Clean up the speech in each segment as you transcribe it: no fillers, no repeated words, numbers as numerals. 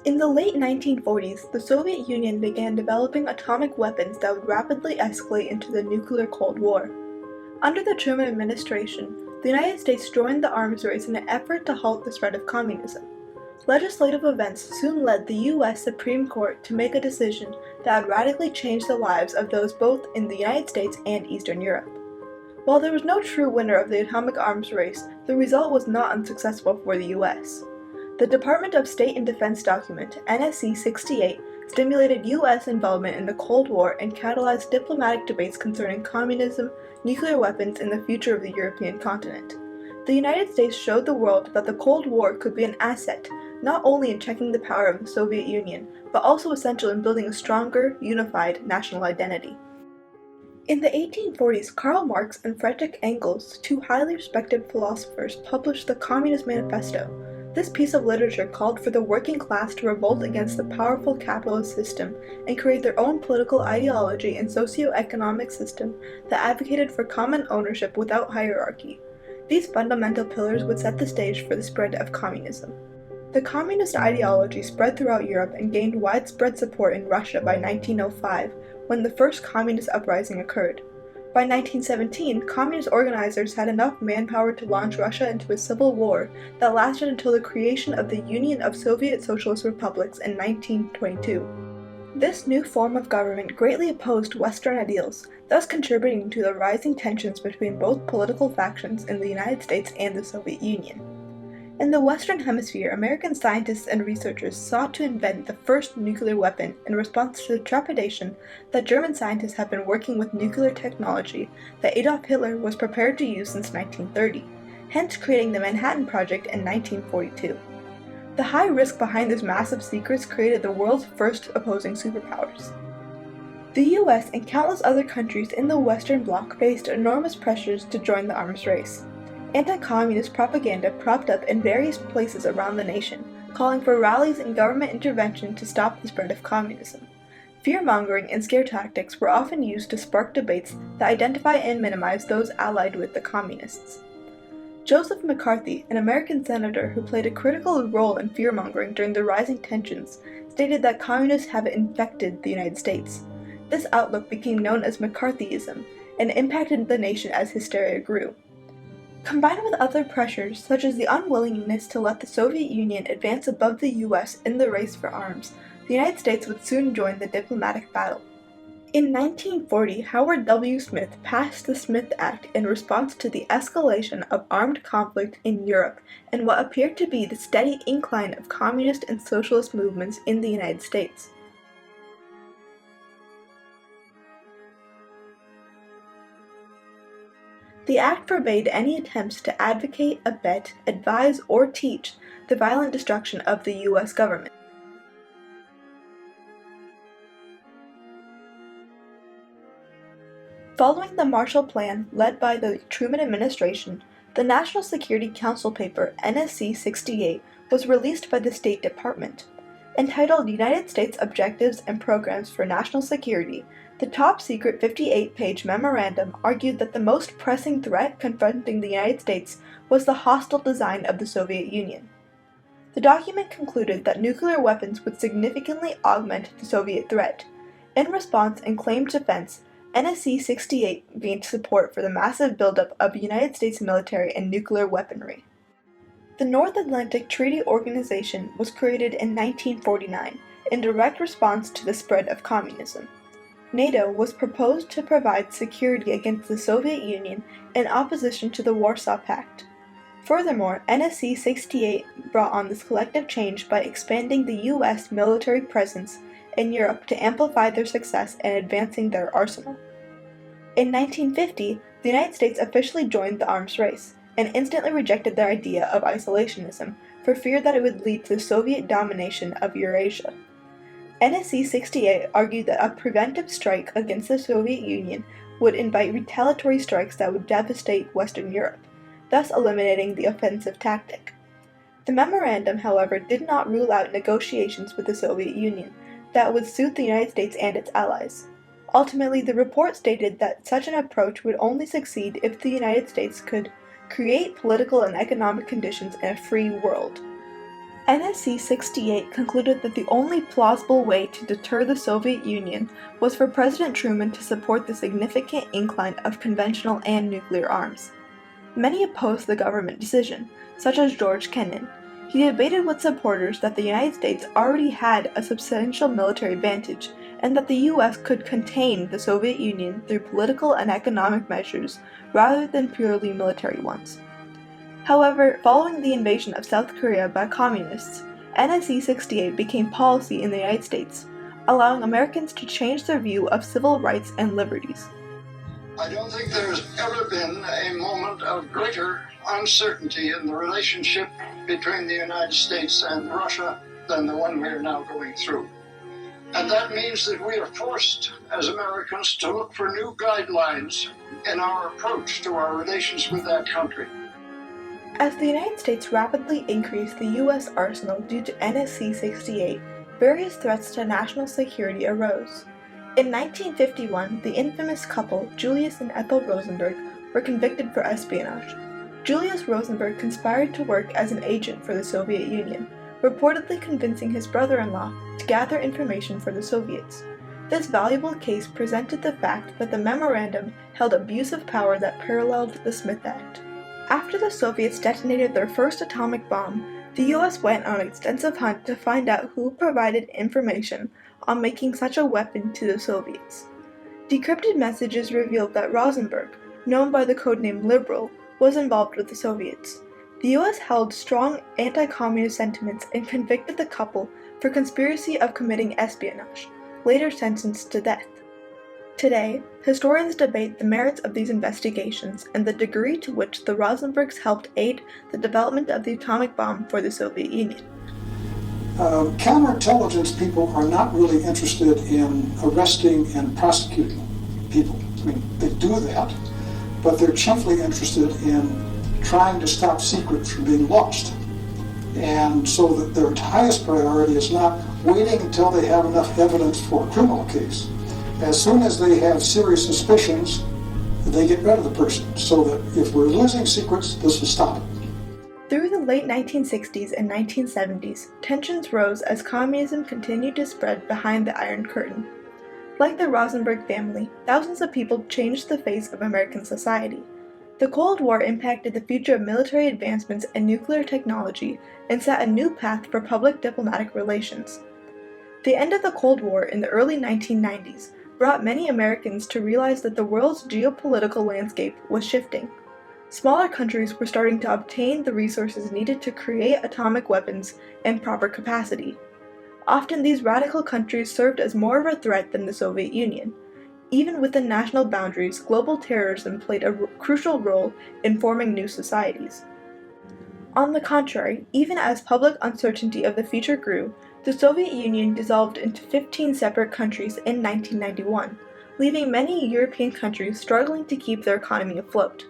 In the late 1940s, the Soviet Union began developing atomic weapons that would rapidly escalate into the nuclear Cold War. Under the Truman administration, the United States joined the arms race in an effort to halt the spread of communism. Legislative events soon led the U.S. Supreme Court to make a decision that would radically change the lives of those both in the United States and Eastern Europe. While there was no true winner of the atomic arms race, the result was not unsuccessful for the U.S. The Department of State and Defense document, NSC 68, stimulated U.S. involvement in the Cold War and catalyzed diplomatic debates concerning communism, nuclear weapons, and the future of the European continent. The United States showed the world that the Cold War could be an asset, not only in checking the power of the Soviet Union, but also essential in building a stronger, unified national identity. In the 1840s, Karl Marx and Friedrich Engels, two highly respected philosophers, published the Communist Manifesto. This piece of literature called for the working class to revolt against the powerful capitalist system and create their own political ideology and socio-economic system that advocated for common ownership without hierarchy. These fundamental pillars would set the stage for the spread of communism. The communist ideology spread throughout Europe and gained widespread support in Russia by 1905, when the first communist uprising occurred. By 1917, communist organizers had enough manpower to launch Russia into a civil war that lasted until the creation of the Union of Soviet Socialist Republics in 1922. This new form of government greatly opposed Western ideals, thus contributing to the rising tensions between both political factions in the United States and the Soviet Union. In the Western Hemisphere, American scientists and researchers sought to invent the first nuclear weapon in response to the trepidation that German scientists had been working with nuclear technology that Adolf Hitler was prepared to use since 1930, hence creating the Manhattan Project in 1942. The high risk behind these massive secrets created the world's first opposing superpowers. The US and countless other countries in the Western Bloc faced enormous pressures to join the arms race. Anti-communist propaganda propped up in various places around the nation, calling for rallies and government intervention to stop the spread of communism. Fear-mongering and scare tactics were often used to spark debates that identify and minimize those allied with the communists. Joseph McCarthy, an American senator who played a critical role in fear-mongering during the rising tensions, stated that communists have infected the United States. This outlook became known as McCarthyism and impacted the nation as hysteria grew. Combined with other pressures, such as the unwillingness to let the Soviet Union advance above the US in the race for arms, the United States would soon join the diplomatic battle. In 1940, Howard W. Smith passed the Smith Act in response to the escalation of armed conflict in Europe and what appeared to be the steady incline of communist and socialist movements in the United States. The act forbade any attempts to advocate, abet, advise, or teach the violent destruction of the U.S. government. Following the Marshall Plan led by the Truman administration, the National Security Council paper NSC 68 was released by the State Department. Entitled United States Objectives and Programs for National Security, the top-secret 58-page memorandum argued that the most pressing threat confronting the United States was the hostile design of the Soviet Union. The document concluded that nuclear weapons would significantly augment the Soviet threat. In response and claimed defense, NSC 68 gained support for the massive buildup of United States military and nuclear weaponry. The North Atlantic Treaty Organization was created in 1949 in direct response to the spread of communism. NATO was proposed to provide security against the Soviet Union in opposition to the Warsaw Pact. Furthermore, NSC 68 brought on this collective change by expanding the U.S. military presence in Europe to amplify their success in advancing their arsenal. In 1950, the United States officially joined the arms race, and instantly rejected their idea of isolationism for fear that it would lead to Soviet domination of Eurasia. NSC 68 argued that a preventive strike against the Soviet Union would invite retaliatory strikes that would devastate Western Europe, thus eliminating the offensive tactic. The memorandum, however, did not rule out negotiations with the Soviet Union that would suit the United States and its allies. Ultimately, the report stated that such an approach would only succeed if the United States could create political and economic conditions in a free world. NSC 68 concluded that the only plausible way to deter the Soviet Union was for President Truman to support the significant incline of conventional and nuclear arms. Many opposed the government decision, such as George Kennan. He debated with supporters that the United States already had a substantial military advantage and that the U.S. could contain the Soviet Union through political and economic measures rather than purely military ones. However, following the invasion of South Korea by communists, NSC 68 became policy in the United States, allowing Americans to change their view of civil rights and liberties. I don't think there's ever been a moment of greater uncertainty in the relationship between the United States and Russia than the one we are now going through. And that means that we are forced, as Americans, to look for new guidelines in our approach to our relations with that country. As the United States rapidly increased the U.S. arsenal due to NSC 68, various threats to national security arose. In 1951, the infamous couple, Julius and Ethel Rosenberg, were convicted for espionage. Julius Rosenberg conspired to work as an agent for the Soviet Union, reportedly convincing his brother-in-law to gather information for the Soviets. This valuable case presented the fact that the memorandum held abuse of power that paralleled the Smith Act. After the Soviets detonated their first atomic bomb, the U.S. went on an extensive hunt to find out who provided information on making such a weapon to the Soviets. Decrypted messages revealed that Rosenberg, known by the codename Liberal, was involved with the Soviets. The U.S. held strong anti-communist sentiments and convicted the couple for conspiracy of committing espionage, later sentenced to death. Today, historians debate the merits of these investigations and the degree to which the Rosenbergs helped aid the development of the atomic bomb for the Soviet Union. Counterintelligence people are not really interested in arresting and prosecuting people. I mean, they do that, but they're chiefly interested in trying to stop secrets from being lost. And so that their highest priority is not waiting until they have enough evidence for a criminal case. As soon as they have serious suspicions, they get rid of the person, so that if we're losing secrets, this will stop it. Through the late 1960s and 1970s, tensions rose as communism continued to spread behind the Iron Curtain. Like the Rosenberg family, thousands of people changed the face of American society. The Cold War impacted the future of military advancements and nuclear technology and set a new path for public diplomatic relations. The end of the Cold War in the early 1990s brought many Americans to realize that the world's geopolitical landscape was shifting. Smaller countries were starting to obtain the resources needed to create atomic weapons in proper capacity. Often these radical countries served as more of a threat than the Soviet Union. Even within national boundaries, global terrorism played a crucial role in forming new societies. On the contrary, even as public uncertainty of the future grew, the Soviet Union dissolved into 15 separate countries in 1991, leaving many European countries struggling to keep their economy afloat.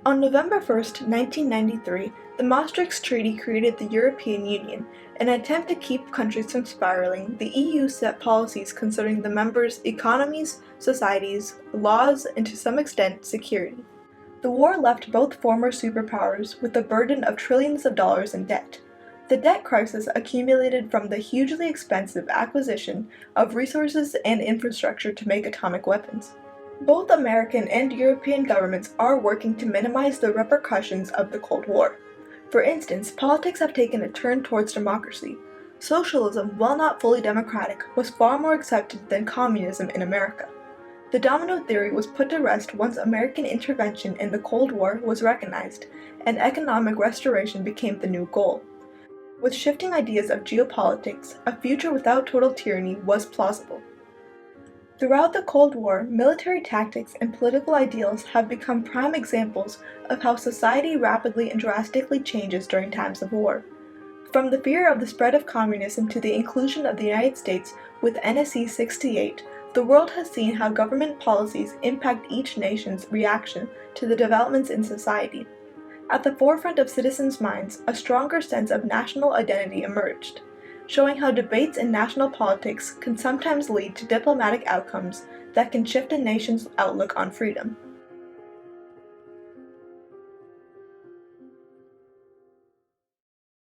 On November 1, 1993, the Maastricht Treaty created the European Union. In an attempt to keep countries from spiraling, the EU set policies concerning the members' economies, societies, laws, and to some extent, security. The war left both former superpowers with the burden of trillions of dollars in debt. The debt crisis accumulated from the hugely expensive acquisition of resources and infrastructure to make atomic weapons. Both American and European governments are working to minimize the repercussions of the Cold War. For instance, politics have taken a turn towards democracy. Socialism, while not fully democratic, was far more accepted than communism in America. The domino theory was put to rest once American intervention in the Cold War was recognized, and economic restoration became the new goal. With shifting ideas of geopolitics, a future without total tyranny was plausible. Throughout the Cold War, military tactics and political ideals have become prime examples of how society rapidly and drastically changes during times of war. From the fear of the spread of communism to the inclusion of the United States with NSC 68, the world has seen how government policies impact each nation's reaction to the developments in society. At the forefront of citizens' minds, a stronger sense of national identity emerged, showing how debates in national politics can sometimes lead to diplomatic outcomes that can shift a nation's outlook on freedom.